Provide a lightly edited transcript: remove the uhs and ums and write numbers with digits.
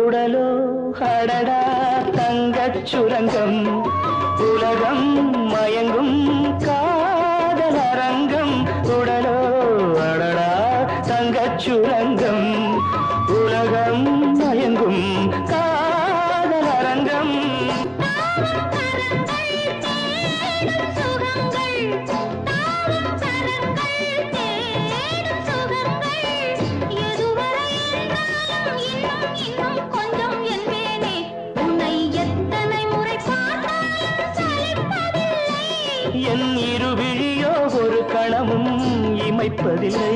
உடலோ அடடா தங்கச் சுரங்கம் உலகம் மயங்கும் காதல் அரங்கம் உடலோ அடடா தங்கச் சுரங்கம் உலகம் மயங்கும் காதல் அரங்கம் என் இருவிழியோ ஒரு கணமும் இமைப்பதில்லை